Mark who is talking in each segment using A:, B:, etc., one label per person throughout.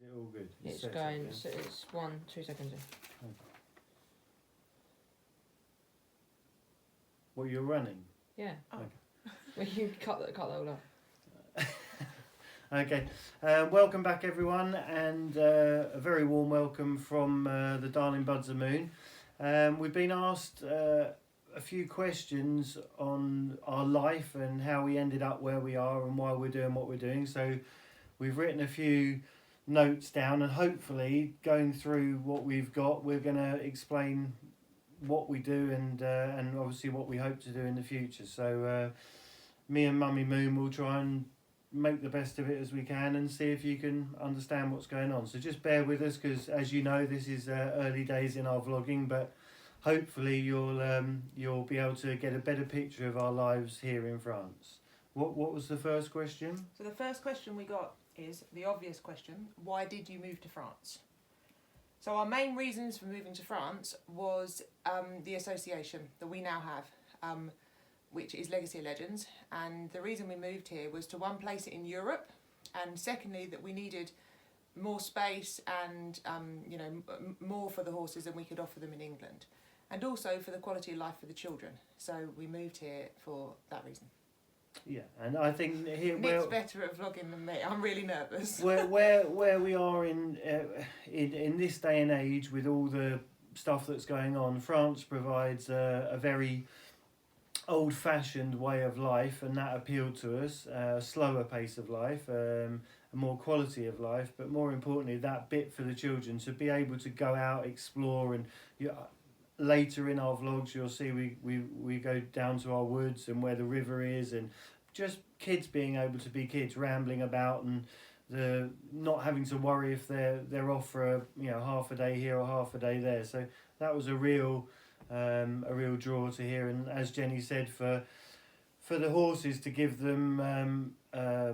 A: Is it all good?
B: It's
A: set
B: going.
A: up, yeah?
B: So it's 2 seconds.
A: Okay. What, you're running?
B: Yeah.
C: Oh.
A: Okay.
B: Well, you cut that all up.
A: Okay, welcome back everyone, and a very warm welcome from the Darling Buds of Moon. We've been asked a few questions on our life and how we ended up where we are and why we're doing what we're doing. So we've written a few notes down, and hopefully going through what we've got, we're going to explain what we do and obviously what we hope to do in the future. So me and Mummy Moon will try and make the best of it as we can and see if you can understand what's going on. So just bear with us, because as you know, this is early days in our vlogging, but hopefully you'll be able to get a better picture of our lives here in France. What was the first question?
C: So the first question we got is the obvious question: why did you move to France? So our main reasons for moving to France was the association that we now have, which is Legacy of Legends. And the reason we moved here was to, one, place it in Europe, and secondly, that we needed more space and more for the horses than we could offer them in England, and also for the quality of life for the children. So we moved here for that reason.
A: Yeah, and I think here
C: Nick's better at vlogging than me. I'm really nervous.
A: where we are in this day and age with all the stuff that's going on, France provides a very old-fashioned way of life, and that appealed to us. A slower pace of life, a more quality of life, but more importantly, that bit for the children to be able to go out, explore, and later in our vlogs you'll see we go down to our woods and where the river is, and just kids being able to be kids, rambling about, and the not having to worry if they're off for half a day here or half a day there. So that was a real draw to here. And as Jenny said, for the horses, to give them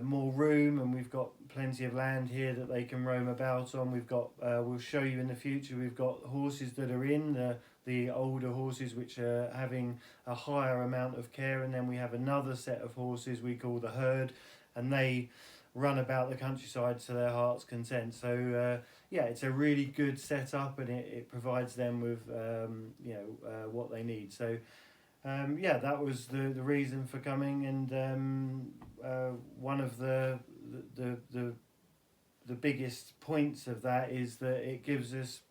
A: more room, and we've got plenty of land here that they can roam about on. We've got we'll show you in the future, we've got horses that are in the older horses which are having a higher amount of care, and then we have another set of horses we call the herd, and they run about the countryside to their heart's content. So it's a really good setup, and it provides them with what they need. So that was the reason for coming, and one of the biggest points of that is that it gives us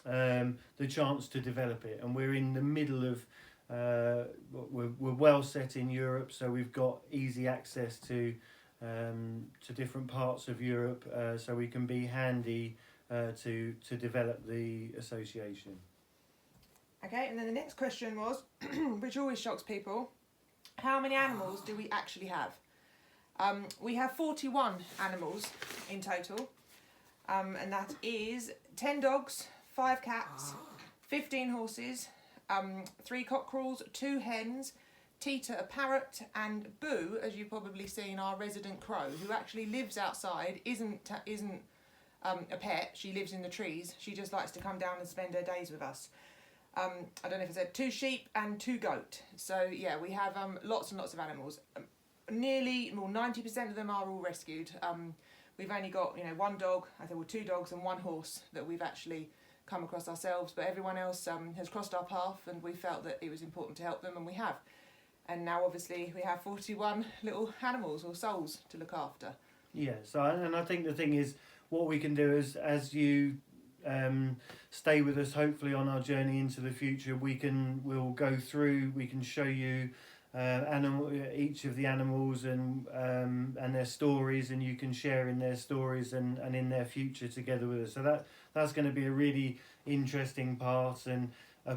A: the chance to develop it, and we're in the middle of we're well set in Europe, so we've got easy access to different parts of Europe, so we can be handy to develop the association.
C: Okay, and then the next question was, which always shocks people, how many animals do we actually have? We have 41 animals in total, and that is 10 dogs, 5 cats, 15 horses, 3 cockerels, 2 hens, Tita, a parrot, and Boo, as you've probably seen, our resident crow, who actually lives outside, isn't a pet. She lives in the trees. She just likes to come down and spend her days with us. I don't know if I said 2 sheep and 2 goat. So yeah, we have lots and lots of animals. 90% of them are all rescued. We've only got 1 dog, 2 dogs and 1 horse that we've actually come across ourselves, but everyone else has crossed our path, and we felt that it was important to help them, and we have. And now obviously we have 41 little animals or souls to look after. Yeah,
A: so and I think the thing is, what we can do is, as you stay with us hopefully on our journey into the future, we can show you each of the animals and their stories, and you can share in their stories and in their future together with us. So that's going to be a really interesting part. And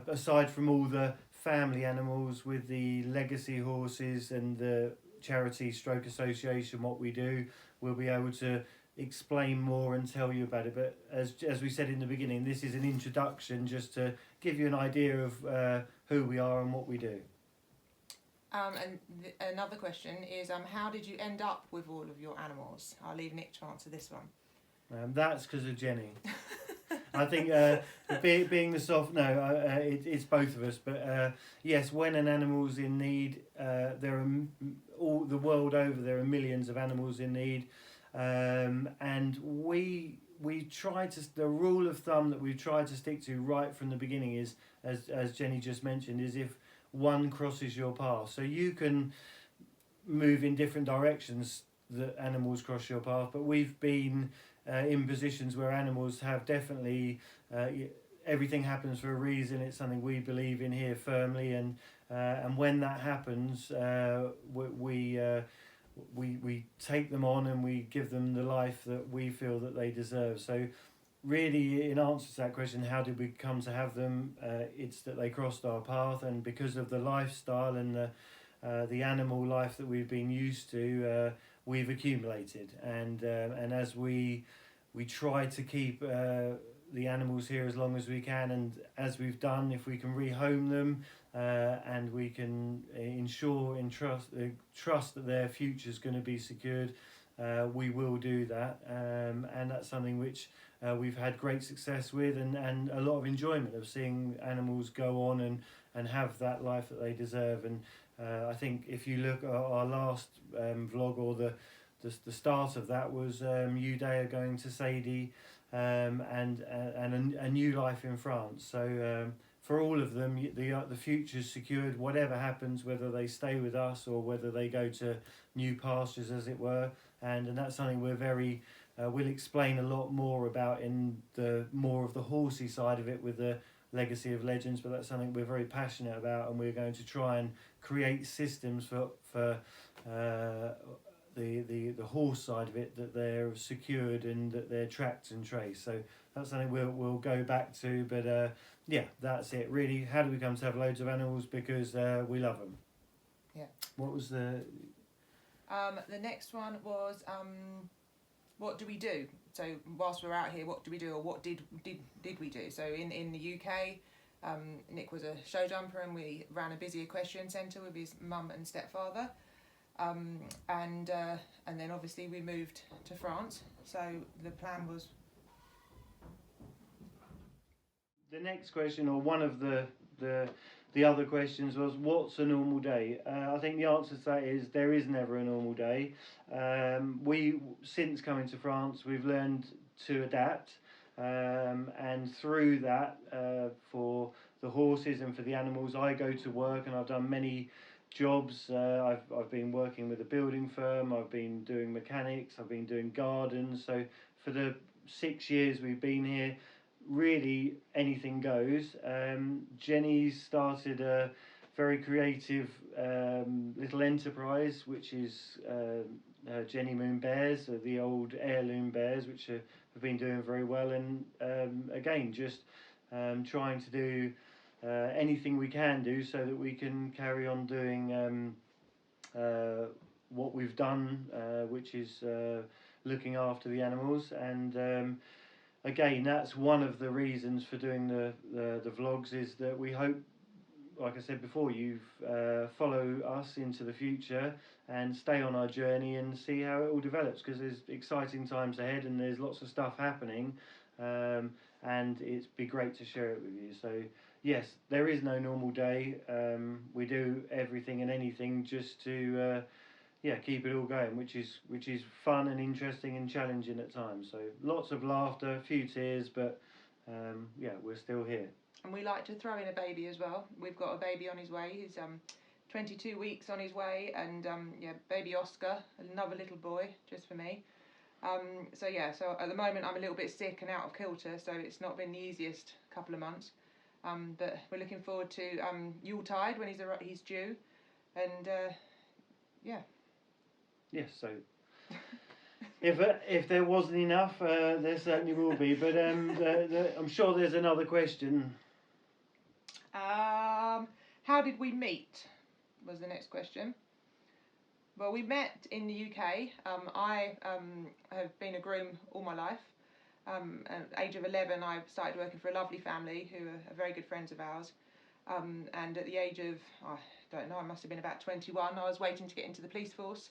A: aside from all the family animals with the legacy horses and the charity stroke association, what we do, we'll be able to explain more and tell you about it. But as we said in the beginning, this is an introduction just to give you an idea of who we are and what we do.
C: Another question is, how did you end up with all of your animals? I'll leave Nick to answer this one.
A: That's because of Jenny. I think being the soft, it's both of us. But yes, when an animal's in need, there are all the world over, there are millions of animals in need, and we we try to, the rule of thumb that we've tried to stick to right from the beginning is, as Jenny just mentioned, is if one crosses your path. So you can move in different directions that animals cross your path, but we've been in positions where animals have definitely, everything happens for a reason. It's something we believe in here firmly, and when that happens, we take them on and we give them the life that we feel that they deserve. So really, in answer to that question, how did we come to have them, it's that they crossed our path, and because of the lifestyle and the animal life that we've been used to, we've accumulated, and as we try to keep the animals here as long as we can, and as we've done, if we can rehome them, and we can ensure and trust that their future is going to be secured, we will do that, and that's something which we've had great success with, and a lot of enjoyment of seeing animals go on and have that life that they deserve. And I think if you look at our last vlog, or the start of that was Udea going to Sadie, and a new life in France. So for all of them, the future's secured, whatever happens, whether they stay with us or whether they go to new pastures, as it were. And that's something we're very, we'll explain a lot more about in the more of the horsey side of it with the Legacy of Legends, but that's something we're very passionate about, and we're going to try and create systems for the horse side of it, that they're secured and that they're tracked and traced. So that's something we'll go back to, but yeah, that's it really. How do we come to have loads of animals? Because we love them.
C: Yeah.
A: What was the
C: next one was what do we do? So whilst we're out here, what do we do, or what did we do? So in the UK, Nick was a show jumper, and we ran a busy equestrian centre with his mum and stepfather, and then obviously we moved to France. So the plan was.
A: The next question, or one of the other questions, was what's a normal day? I think the answer to that is there is never a normal day. Since coming to France, we've learned to adapt, and through that, for the horses and for the animals, I go to work, and I've done many jobs. I've been working with a building firm, I've been doing mechanics, I've been doing gardens. So for the 6 years we've been here, really anything goes. Jenny's started a very creative little enterprise, which is Jenny Moon Bears, the old heirloom bears, which have been doing very well, and again just trying to do anything we can do so that we can carry on doing what we've done, which is looking after the animals. And again, that's one of the reasons for doing the vlogs, is that we hope, like I said before, you follow us into the future and stay on our journey and see how it all develops, because there's exciting times ahead and there's lots of stuff happening, and it'd be great to share it with you. So yes, there is no normal day. We do everything and anything just to keep it all going, which is fun and interesting and challenging at times. So lots of laughter, a few tears, but we're still here.
C: And we like to throw in a baby as well. We've got a baby on his way. He's 22 weeks on his way, and baby Oscar, another little boy just for me. So at the moment I'm a little bit sick and out of kilter, so it's not been the easiest couple of months. But we're looking forward to Yuletide when he's due, and
A: Yes, so if there wasn't enough, there certainly will be. But I'm sure there's another question.
C: How did we meet? Was the next question. Well, we met in the UK. I have been a groom all my life. At the age of 11, I started working for a lovely family who are very good friends of ours. And at the age of, I don't know, I must have been about 21, I was waiting to get into the police force.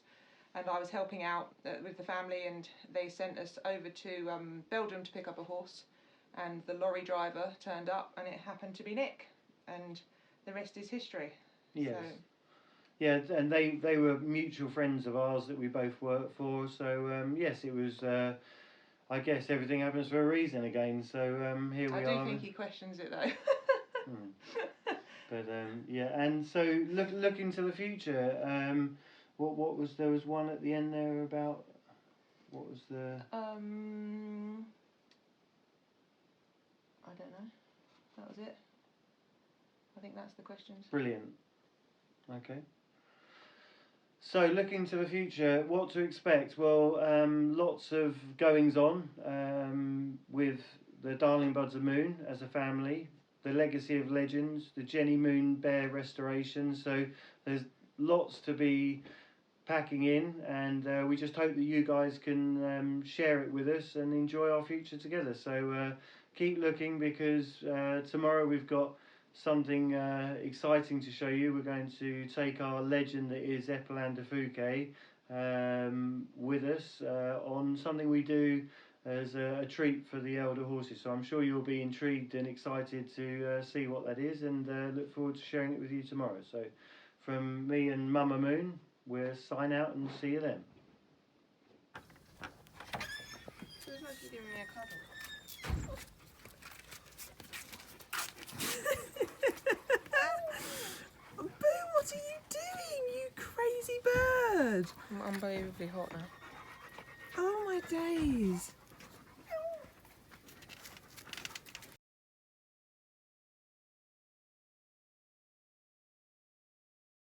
C: And I was helping out with the family, and they sent us over to Belgium to pick up a horse. And the lorry driver turned up, and it happened to be Nick. And the rest is history.
A: Yes.
C: So.
A: Yeah, and they were mutual friends of ours that we both worked for. So yes, it was. I guess everything happens for a reason again. So here we
C: I
A: are.
C: do think he questions it though.
A: But yeah, and so looking to the future. What was there was one at the end there about what was the
C: I don't know. That was it. I think that's the questions.
A: brilliant. Okay. So looking to the future, what to expect? Well, lots of goings on with the Darling Buds of Moon as a family, the Legacy of Legends, the Jenny Moon Bear restoration. So there's lots to be packing in, and we just hope that you guys can share it with us and enjoy our future together. So keep looking, because tomorrow we've got something exciting to show you. We're going to take our legend that is Epelander Fouquet with us on something we do as a treat for the elder horses. So I'm sure you'll be intrigued and excited to see what that is, and look forward to sharing it with you tomorrow. So from me and Mama Moon, we'll sign out and see you then.
C: Feels like you're giving me a cuddle.
D: Boo, what are you doing, you crazy bird?
B: I'm unbelievably hot now.
D: Oh my days.